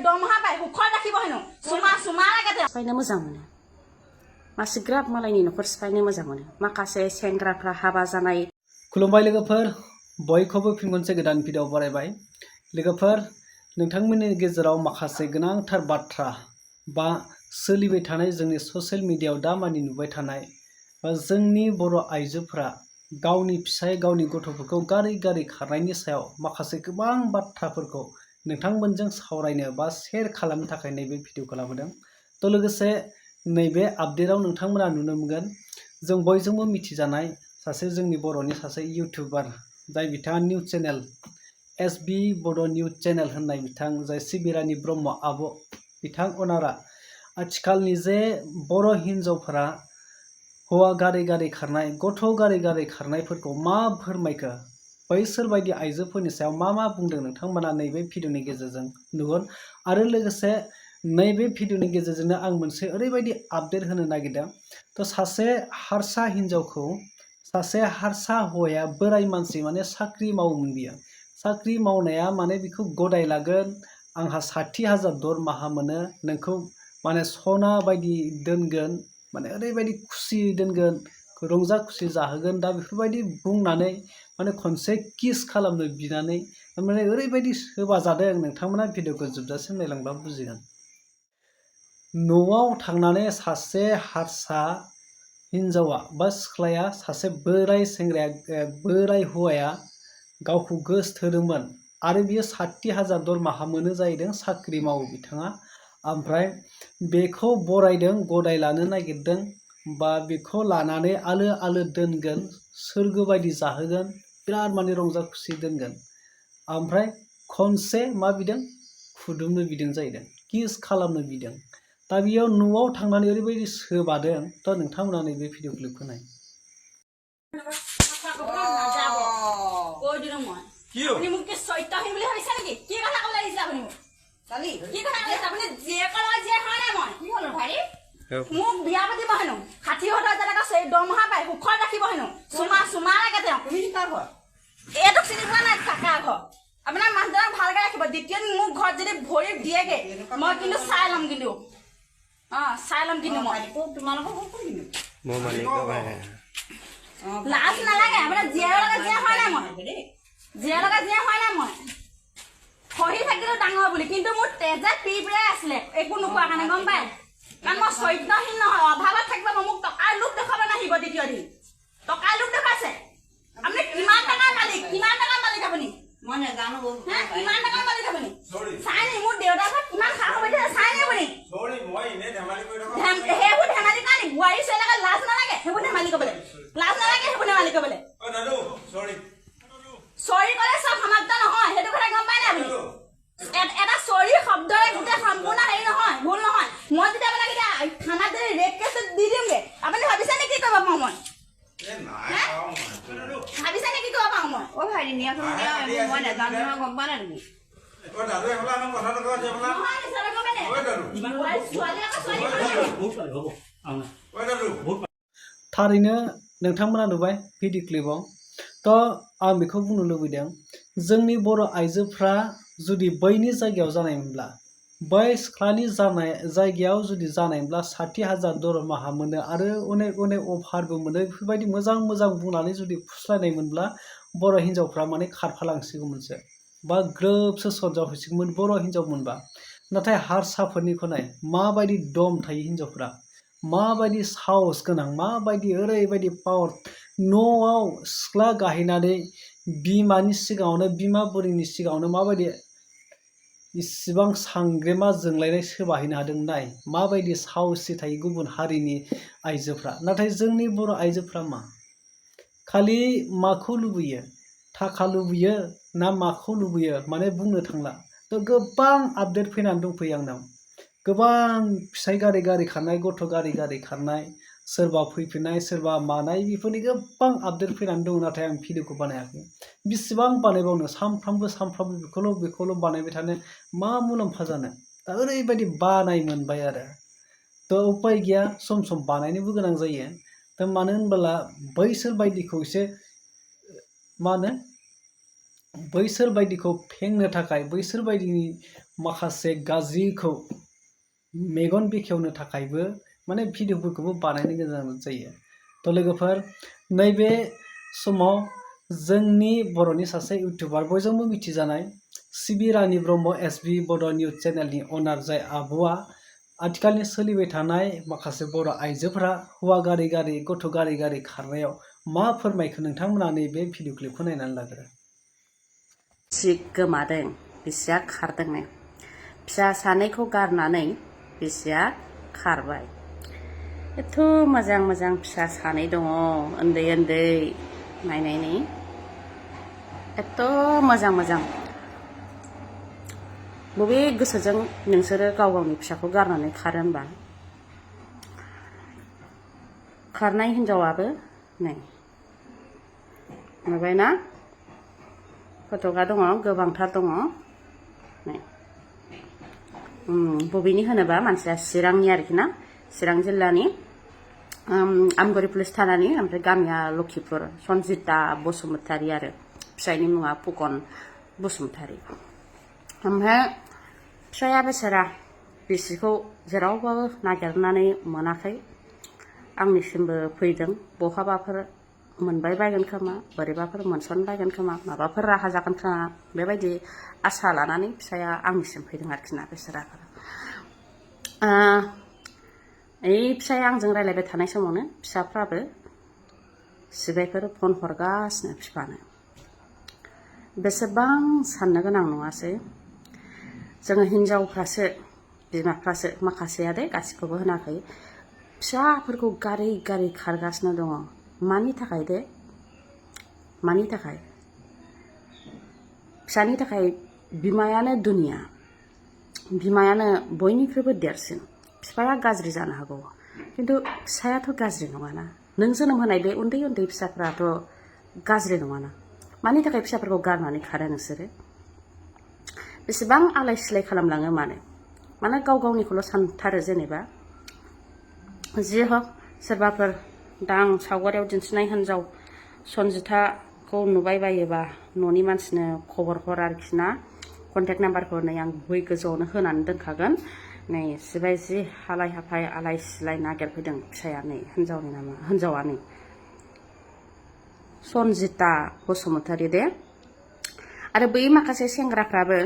दमहा पाय हुखर राखिब हेनो सुमा सुमा लागे सिफायनो मोजां मोनो मासिग्राब मालायनि न'खर सिफायनो मोजां मोनो माखासे सेंग्राफ्रा हाबा जानाय खुलुमबाय लोगोफोर बयखौबो फिन खनसे गोदान भिडिअ बरायबाय लोगोफोर नोंथांमोननि गेजेराव माखासे गोनांथार बाथ्रा बा सोलिबाय थानाय जोंनि ससियेल मिडियायाव दामानि नुबाय थानाय बा जोंनि बर' आइजोफोरा गावनि फिसाय गावनि गथ'फोरखौ गारै गारै खारनायनि सायाव माखासे गोबां बाथ्राफोरखौ नोंथांमोनजों सावरायनो बा शेयार खालामनो थाखाय नैबे भिडिअखौ लाबोदों। तो लोगोसे नैबे आपडेटआव नोंथांमोना नुनो मोनगोन जों बयजोंबो मिथिजानाय सासे जोंनि बर'नि सासे इउटिउबार जाय बिथाङा निउज चेनेल SB बड' निउज चेनेल होननाय बिथां जाय सिबिरानि ब्रह्म आब' बिथां अनारा आथिखालनि जे बर' हिन्जावफोरा हौवा गारै गारै खारनाय गथ' गारै गारै खारनायफोरखौ मा फोरमायखो बैसोर बायदि आइजोफोरनि सायाव मा बुंदों नोंथांमोना नैबे भिडिअनि गेजेरजों नुगोन आरो लोगोसे नैबे भिडिअनि गेजेरजोंनो आं मोनसे ओरैबायदि आपडेट होनो नागिरदों। तो सासे हारसा हिन्जावखौ सासे हारसा हौवाया बोराय मानसि माने साख्रि मावोमोन बियो साख्रि मावनाया माने बिखौ गदाय लागोन आंहा 60,000 दरमाहा मोनो नोंखौ माने सना बायदि दोनगोन माने ओरैबायदि खुसि दोनगोन रंजा खुसि जाहोगोन दा बेफोरबायदि बुंनानै माने खनसे किस खालामनो बिनानै माने ओरैबायदि सोबा जादों नोंथांमोना भिडिअखौ जोबजासिम नायलांब्ला बुजिगोन। न'आव थांनानै सासे हारसा हिन्जावा बा सिख्लाया सासे बोराय सेंग्राया बोराय हौवाया गावखौ गोसथोदोंमोन आरो बियो 60,000 दरमाहा मोनो जाहैदों साख्रि मावो बिथाङा ओमफ्राय बेखौ बरायदों गदाय लानो नागिरदों बा बेखौ लानानै आलो आलो दोनगोन सोरगो बायदि जाहोगोन बिराद माने रंजा खुसि दोनगोन ओमफ्राय खनसे मा बिदों खुदुमनो बिदों जाहैदों किस खालामनो बिदों दा बेयाव न'आव थांनानै ओरैबायदि सोबादों थ' नोंथांमोना नैबे भिडिअ क्लिपखौ नाय। আপুনি মোক কি চৈত্যহীন বুলি ভাবিছে নেকি কি কথা ক'ব লাগিছে আপুনি কালি কি কথা কৈছে আপুনি জীয়েকৰ লগত জীয়েক হয় নাই মই কি হ'ল ভাই মোক বিয়া পাতিব হেনো 60,000 টকা দৰমহা পায় সুখত ৰাখিব হেনো সুমা সুমা লাগে তেওঁ তুমি কাৰ ঘৰ এইটো চিনি পোৱা নাই কাকা ঘৰ আপোনাৰ মানুহজনক ভালকে ৰাখিব দ্বিতীয় মোক ঘৰত যদি ভৰি দিয়েগে মই কিন্তু চাই ল'ম কিন্তু চাই ল'ম কিন্তু মই তোমালোকৰ ঘৰ কোন কিন্তু মই মালিক লাজ নালাগে আপোনাৰ জীয়েকৰ লগত জীয়েক হয় নাই মই জীয়া লগা জীয়া হয় নাই মই খহি থাকিলো ডাঙৰ বুলি কিন্তু মোৰ তেজে পিপৰাই আছিলে একো নোপোৱা কাৰণে গম পায় কাৰণ মই চৈত্যহীন নহয় অভাৱত থাকিব মোক টকাৰ লোভ দেখাব নাহিব দ্বিতীয় দিন টকাৰ লোভ দেখাইছে আপুনি কিমান টকাৰ মালিক আপুনি মই নাজানো কিমান টকাৰ মালিক আপুনি চাই নি মোৰ দেউতাৰ ঘৰত কিমান খা খবৰ দিয়ে চাই নি আপুনি সেইবোৰ ধেমালি কাৰণে বোৱাৰী ছোৱালীক লাজ নালাগে সেইবোৰ ধেমালি ক'বলৈ লাজ নালাগে সেইবোৰ ধেমালি ক'বলৈ চৰি ক'লে চব সমাপ্ত নহয় সেইটো কথা গম পাই নাই আপুনি এটা চৰি শব্দৰে গোটেই সম্পূৰ্ণ হেৰি নহয় ভুল নহয় মই যেতিয়া আপোনাক এতিয়া থানাত যদি ৰেপ কেছ দি দিমগে আপুনি ভাবিছে নে কি কৰিব পাওঁ মই ভাবিছে নে কি কৰিব পাওঁ মই ভাইটি নিয়াচোন মই নাজানো নহয় গম পোৱা নাই তুমি थारैनो नोंथांमोना नुबाय भिडिअ क्लिपआव तो आं बेखौ बुंनो लुबैदों जोंनि बर' आइजोफ्रा जुदि बैनि जायगायाव जानायमोनब्ला बै सिख्लानि जानाय जायगायाव जुदि जानायमोनब्ला 60,000 दरमाहा मोनो आरो अनेक अफारबो मोनो बेफोरबायदि मोजां बुंनानै जुदि फुस्लायनायमोनब्ला बर' हिन्जावफ्रा माने खारफालांसिगौमोनसो बा ग्रोबसो सरजाबहैसिगौमोन बर' हिन्जाव मोनबा नाथाय हारसाफोरनिखौ नाय माबायदि दम थायो हिन्जावफ्रा माबायदि साहस गोनां माबायदि ओरैबायदि पावार न'आव सिख्ला गाहैनानै बिमानि सिगाङावनो बिमा बुरैनि सिगाङावनो माबायदि इसिबां सांग्रेमा जोंलायनाय सोबाहैनो हादों नाय माबायदि साहसि थायो गुबुन हारिनि आइजोफ्रा नाथाय जोंनि बर' आइजोफ्रा मा खालि माखौ लुबैयो थाखा लुबैयो ना माखौ लुबैयो माने बुंनो थांला तो गोबां आपडेट फैनानै दंफैयो आंनाव गोबां फिसाय गारै गारै खारनाय गथ' गारै गारै खारनाय सोरबा फैफिननाय सोरबा मानाय बेफोरनि गोबां आपडेट फैनानै दं नाथाय आं भिडिअखौ बानायाखै बेसेबां बानायबावनो सानफ्रामबो बेखौल' बानायबाय थानो मा मुलाम्फा जानो दा ओरैबायदि बानाय मोनबाय आरो तो उपाय गैया सम बानायनोबो गोनां जायो दा मानो होनबोला बैसोर बायदिखौ एसे मा होनो बैसोर बायदिखौ फेंनो थाखाय बैसोर बायदिनि माखासे गाज्रिखौ मेगन बेखेवनो थाखायबो माने भिडिअफोरखौबो बानायनो गोनां जायो। थ' लोगोफोर नैबे समाव जोंनि बर'नि सासे इउटिउबार बयजोंबो मिथिजानाय सिबि रानि ब्रह्म SB बड' निउज चेनेलनि अनार जाय आब'आ आथिखालनि सोलिबाय थानाय माखासे बर' आइजोफोरा हौवा गारि गारि गथ' गारि गारि खारनायाव मा फोरमायखो नोंथांमोना नैबे भिडिअ क्लिपखौ नायनानै लाग्रो। बिसि गोमादों, बिसिया खारदोंनो। फिसा सानैखौ गारनानै बिसिया खारबाय। एथ' मोजां मोजां फिसा सानै दङ, उन्दै उन्दै नायनायनि एथ' मोजां मोजां। बबे गोसोजों नोंसोरो गाव गावनि फिसाखौ गारनानै खारो होनबा? खारनाय हिनजावाबो नै नुबायना फट'गा दङ, गोबांथार दङ। नै बबेनि होनोबा मानसिया चिरांनि आरोखि ना, चिरां जिल्लानि आमगुरि पुलिस थानानि, ओमफ्राय गामिया लखिपुर। सन्जिता बसुमतारी आरो फिसायनि मुङा फुकन बसुमतारी। ओमफ्राय फिसाया बेसारा बिसिखौ जेरावबाबो नागिरनानै मोनाखै। आंनिसिमबो फैदों, बहाबाफोर मोनबाय बायगोन खोमा, बोरैबाफोर मोनसनबायगोन खोमा, माबाफोर राहा जागोन खोमा, बेबायदि आसा लानानै फिसाया आंनिसिम फैदों आरोखि ना बेसाराफोर। फिसाया आंजों रायलायबाय थानाय समावनो फिसाफ्राबो सिबायफोर फन हरगासिनो बिफानो। बेसेबां साननो गोनां नङासै? जोङो हिनजावफ्रासो, बिमाफ्रासो, माखासेया दे गासिखौबो होनाखै, फिसाफोरखौ गारै गारै खारगासिनो दङ। मानि थाखाय दे? मानि थाखाय? फिसानि थाखाय बिमायानो दुनिया, बिमायानो बयनिख्रुइबो देरसिन। बिफाया गाज्रि जानो हागौ, खिन्थु फिसायाथ' गाज्रि नङाना। नों जोनोम होनाय बे उन्दै उन्दै फिसाफ्राथ' गाज्रि नङाना। मानि थाखाय फिसाफोरखौ गारनानै खारो नोंसोरो? बेसेबां आलाय सिलाय खालामलाङो मानो? माने गाव गावनिखौल' सानथारो जेनेबा। जि हक सोरबाफोर दा आं सावगारियाव दिन्थिनाय हिनजाव सन्जिताखौ नुबाय बायोबा न'नि मानसिनो खबर हर आरोखि ना। कन्टेक्ट नाम्बारखौ नै आं बै गोजौआवनो होनानै दोनखागोन। नै सिबाय जि हालाय हाफाय आलाय सिलाय नागिरफैदों फिसाया, नै हिनजावनि नामा, हिनजावा नै सन्जिता बसुमतारी दे। आरो बै माखासे सेंग्राफ्राबो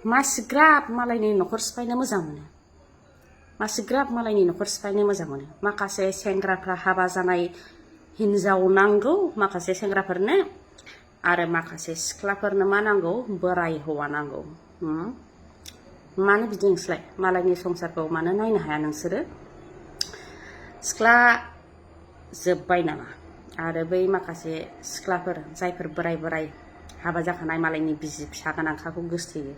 मासिग्राब मालायनि न'खर सिफायनो मोजां मोनो, मासिग्राब मालायनि न'खर सिफायनो मोजां मोनो। माखासे सेंग्राफ्रा हाबा जानाय हिनजाव नांगौ माखासे सेंग्राफोरनो, आरो माखासे सिख्लाफोरनो मा नांगौ? बोराय हौवा नांगौ। मानो बिदि नोंसोरलाय? मालायनि संसारखौ मानो नायनो हाया नोंसोरो? सिख्ला जोब्बाय नामा? आरो बै माखासे सिख्लाफोर जायफोर बोराय बोराय हाबा जाखानाय मालायनि बिसि फिसा गोनांखाखौ गोसथोयो,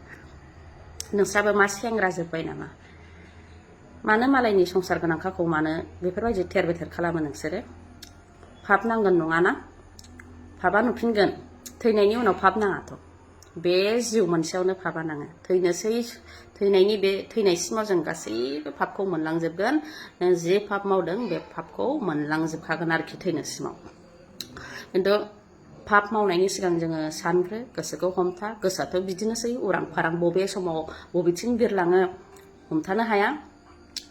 नोंस्राबो मा सेंग्रा जोब्बाय नामा? मानो मालायनि संसार गोनांखाखौ मानो बेफोरबायदि थेर बेथेर खालामो नोंसोरो? फाब नांगोन नङाना? फाबा नुफिनगोन, थैनायनि उनाव फाब नाङाथ'। बे जिउ मोनसेयावनो फाबा नाङो। थैनायनि बे थैनायसिमाव जों गासैबो फाबखौ मोनलांजोबगोन। नों जे फाब मावदों बे फाबखौ मोनलांजोबखागोन आरोखि थैनायसिमाव। खिन्थु फाब मावनायनि सिगां जोङो सानग्रो, गोसोखौ हमथा। गोसोआथ' बिदिनोसै उरां फारां, बबे समाव बबेथिं बिरलाङो हमथानो हाया,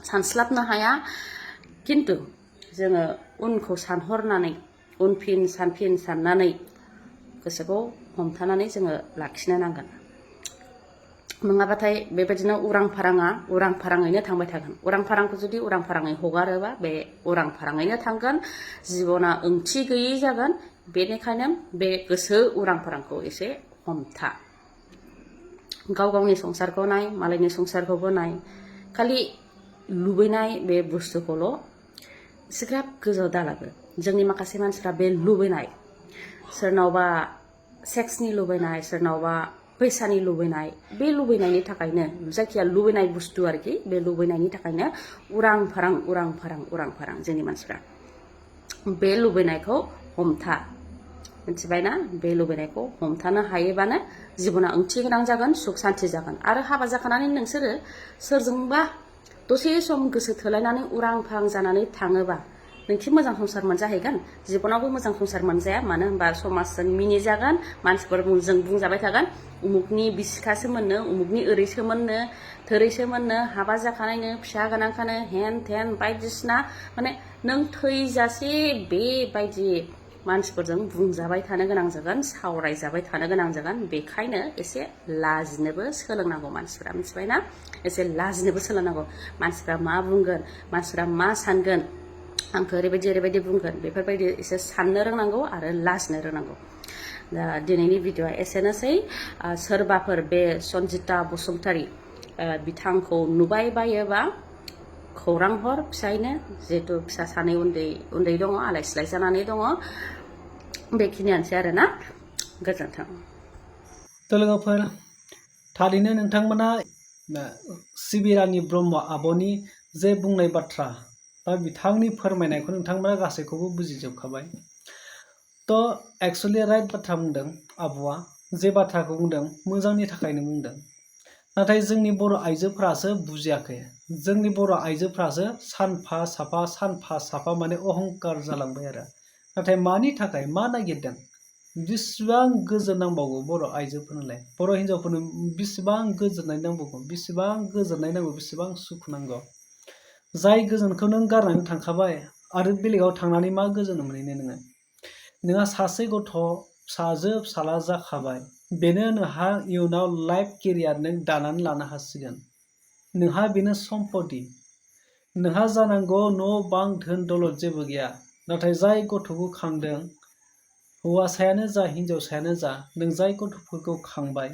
सानस्लाबनो हाया। खिन्थु जोङो उनखौ सानहरनानै, उनफिन सानफिन साननानै गोसोखौ हमथानानै जोङो लाखिनो नांगोन। नङाबाथाय बेबायदिनो उरां फाराङैनो थांबाय थागोन। उरां फारांखौ जुदि उरां फाराङै हगारोबा बे उरां फाराङैनो थांगोन, जिबना ओंथि गैयै जागोन। बेनिखायनो बे गोसो उरां फारांखौ एसे हमथा। गाव गावनि संसारखौ नाय, मालायनि संसारखौबो नाय। खालि लुबैनाय बे बुस्थुखौल' एसेग्राब गोजौ दालाबो। जोंनि माखासे मानसिफ्रा बे लुबैनाय, सोरनावबा सेक्सनि लुबैनाय, सोरनावबा फैसानि लुबैनाय, बे लुबैनायनि थाखायनो, जायखिया लुबैनाय बुस्थु आरोखि, बे लुबैनायनि थाखायनो उरां फारां जोंनि मानसिफ्रा। बे लुबैनायखौ हमथा, मिथिबायना? बे लुबैनायखौ हमथानो हायोबानो जिबना ओंथि गोनां जागोन, सुख सान्थि जागोन। आरो हाबा जाखानानै नोंसोरो सोरजोंबा दसे सम गोसो थोलायनानै उरां फारां जानानै थाङोबा नोंखि मोजां संसार मोनजाहैगोन जिबनावबो मोजां संसार मोनजाया मानो होनबा समाजजों मिनिजागोन मानसिफोरजों बुंजाबाय थागोन उमुकनि बिसिखासो मोननो उमुकनि ओरैसो मोननो थोरैसो मोननो हाबा जाखानायनो फिसा गोनांखानो हेन थेन बायदिसिना माने नों थैजासे बेबायदि मानसिफोरजों बुंजाबाय थानो गोनां जागोन सावरायजाबाय थानो गोनां जागोन बेखायनो एसे लाजिनोबो सोलोंनांगौ मानसिफ्रा मिथिबायना एसे लाजिनोबो सोलोंनांगौ मानसिफ्रा मा बुंगोन मानसिफ्रा मा सानगोन आंखौ ओरैबायदि बुंगोन बेफोरबायदि एसे साननो रोंनांगौ आरो लाजिनो रोंनांगौ दा दिनैनि भिडिअआ एसेनोसै सोरबाफोर बे सन्जिता बसुमतारी बिथांखौ नुबाय बायोबा खौरां हर फिसायनो जिहेतु फिसा सानै उन्दै दङ आलाय सिलाय जानानै दङ बेखिनियानोसै आरोना गोजोन्थों लोगोफोर थारैनो नोंथांमोना सिबिरानि ब्रह्म आब'नि जे बुंनाय बाथ्रा बा बिथांनि फोरमायनायखौ नोंथांमोना गासैखौबो बुजिजोबखाबाय एक्चुअली राइट बाथ्रा बुंदों आब'आ जे बाथ्राखौ बुंदों मोजांनि थाखायनो बुंदों नाथाय जोंनि बर' आइजोफ्रासो बुजियाखै जोंनि बर' आइजोफ्रासो सानफा साफा माने अहंकार जालांबाय आरो नाथाय मानि थाखाय मा नागिरदों बिसिबां गोजोन नांबावगौ बर' आइजोफोरनोलाय बर' हिन्जावफोरनो बिसिबां गोजोननाय नांबावगौ बिसिबां सुखु नांगौ जाय गोजोनखौ नों गारनानै थांखाबाय आरो बेलेगाव थांनानै मा गोजोन मोनहैनो नोंहा सासे गथ' फिसाजो फिसाला जाखाबाय बेनो नोंहा इयुनाव लाइफ केरियार नों दानानै लानो हासिगोन नोंहा बेनो सम्पति नोंहा जानांगौ न' बां धोन दौलत जेबो गैया नाथाय जाय गथ'खौ खांदों हौवासायानो जा हिन्जावसायानो जा नों जाय गथ'फोरखौ खांबाय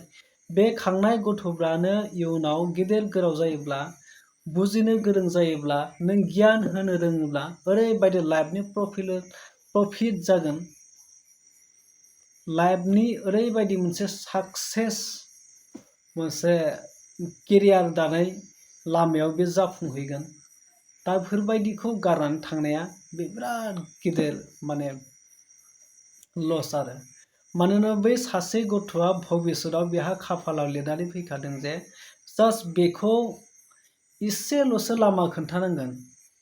बे खांनाय गथ'फ्रानो इयुनाव गेदेर गोलाव जायोब्ला बुजिनो गोरों जायोब्ला नों गियान होनो रोङोब्ला ओरैबायदि लाइफनि प्रफिट जागोन लाइफनि ओरैबायदि मोनसे साक्सेस मोनसे केरियार दानाय लामायाव बे जाफुंहैगोन दा बेफोरबायदिखौ गारनानै थांनाया बे बिराद गिदिर माने लस आरो मानोना बै सासे गथ'आ भबिष्यतआव बेहा खाफालाव लिरनानै फैखादों जे जास्ट बेखौ इसेल'सो लामा खोन्थानांगोन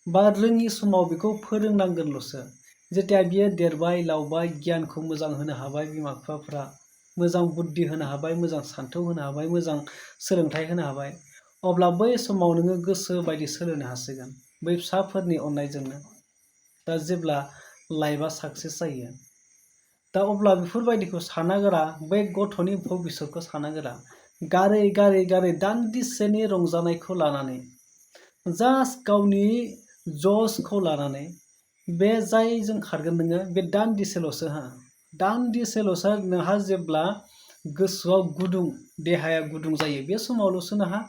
बा रोङि समाव बेखौ फोरोंनांगोनल'सो जेथिया बियो देरबाय लावबाय गियानखौ मोजां होनो हाबाय बिमा बिफाफ्रा मोजां बुद्धि होनो हाबाय मोजां सान्थौ होनो हाबाय मोजां सोलोंथाइ होनो हाबाय अब्ला बै समाव नोङो गोसो बायदि सोलोंनो हासिगोन बै फिसाफोरनि अननायजोंनो दा जेब्ला लाइफआ साक्सेस जायो दा अब्ला बेफोरबायदिखौ सानागोरा बै गथ'नि भबिष्यतखौ सानागोरा गारै दान्दिसेनि रंजानायखौ लानानै जास्ट गावनि जसखौ लानानै बे जायजों खारगोन नोङो बे दान्दिसेल'सो नोंहा जेब्ला गोसोआव गुदुं देहाया गुदुं जायो बे समावल'सो नोंहा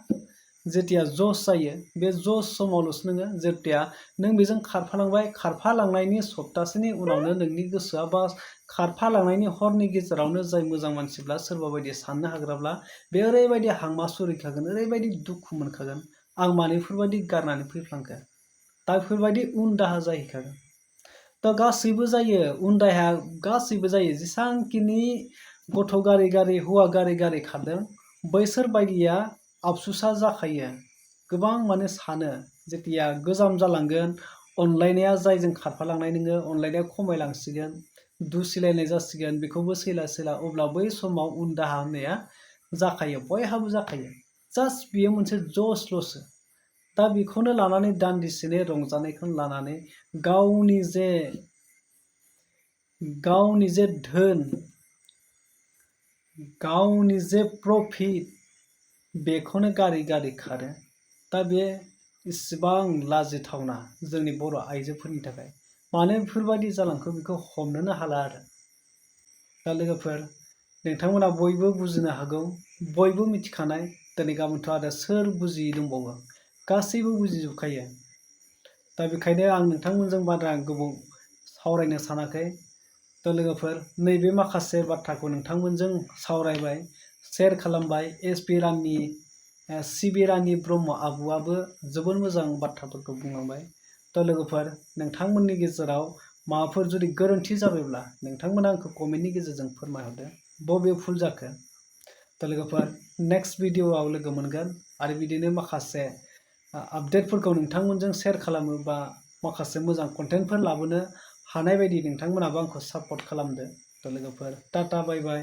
जेतिया जस जायो बे जस समावल'सो नोङो जेतिया नों बेजों खारफालांनायनि सप्तासेनि उनावनो नोंनि गोसोआ बा खारफालांनायनि हरनि गेजेरावनो जाय मोजां मानसिब्ला सोरबा बायदि साननो हाग्राब्ला बे ओरैबायदि हांमा सुरिखागोन ओरैबायदि दुखु मोनखागोन आं मानो बेफोरबायदि गारनानै फैफ्लांखो दा बेफोरबायदि उन दाहा जाहैखागोन दा गासैबो जायो उन दाहाया गासैबो जायो जेसांखिनि गथ' गारै हौवा गारै खारदों बैसोर बायदिया आफसुसा जाखायो गोबां माने सानो जेतिया गोजाम जालांगोन अनलायनाया जायजों खारफालांनाय नोङो अनलायनाया खमायलांसिगोन दुसिलायनाय जासिगोन बेखौबो सैला अब्ला बै समाव उन दाहा होननाया जाखायो बयहाबो जाखायो जास्ट बियो मोनसे जसल'सो दा बेखौनो लानानै दान्दिसेनि रंजानायखौनो लानानै गावनि जे धोन गावनि जे प्रफिट बेखौनो गारै खारो दा बे इसिबां लाजिथावना जोंनि बर' आइजोफोरनि थाखाय मानो बेफोरबायदि जालांखो बेखौ हमनोनो हाला आरो दा लोगोफोर नोंथांमोना बयबो बुजिनो हागौ बयबो मिथिखानाय दिनै गाबोनथ' आरो सोर बुजियै दंबावो गासैबो बुजिजोबखायो दा बेखायनो आं नोंथांमोनजों बारा गोबाव सावरायनो सानाखै दा लोगोफोर नैबे माखासे बाथ्राखौ नोंथांमोनजों सावरायबाय शेयार खालामबाय सिबिरानि ब्रह्म आब'आबो जोबोर मोजां बाथ्राफोरखौ बुंलांबाय दा लोगोफोर नोंथांमोननि गेजेराव माबाफोर जुदि गोरोन्थि जाबायब्ला नोंथांमोना आंखौ कमेन्टनि गेजेरजों फोरमायहरदो बबे भुल जाखो दा लोगोफोर नेक्स्ट भिडिअआव लोगो मोनगोन आरो बिदिनो माखासे आपडेटफोरखौ नोंथांमोनजों शेयार खालामो बा माखासे मोजां कन्टेन्टफोर लाबोनो हानाय बायदि नोंथांमोनाबो आंखौ सापर्ट खालामदो। थ' लोगोफोर टाटा बाय बाय।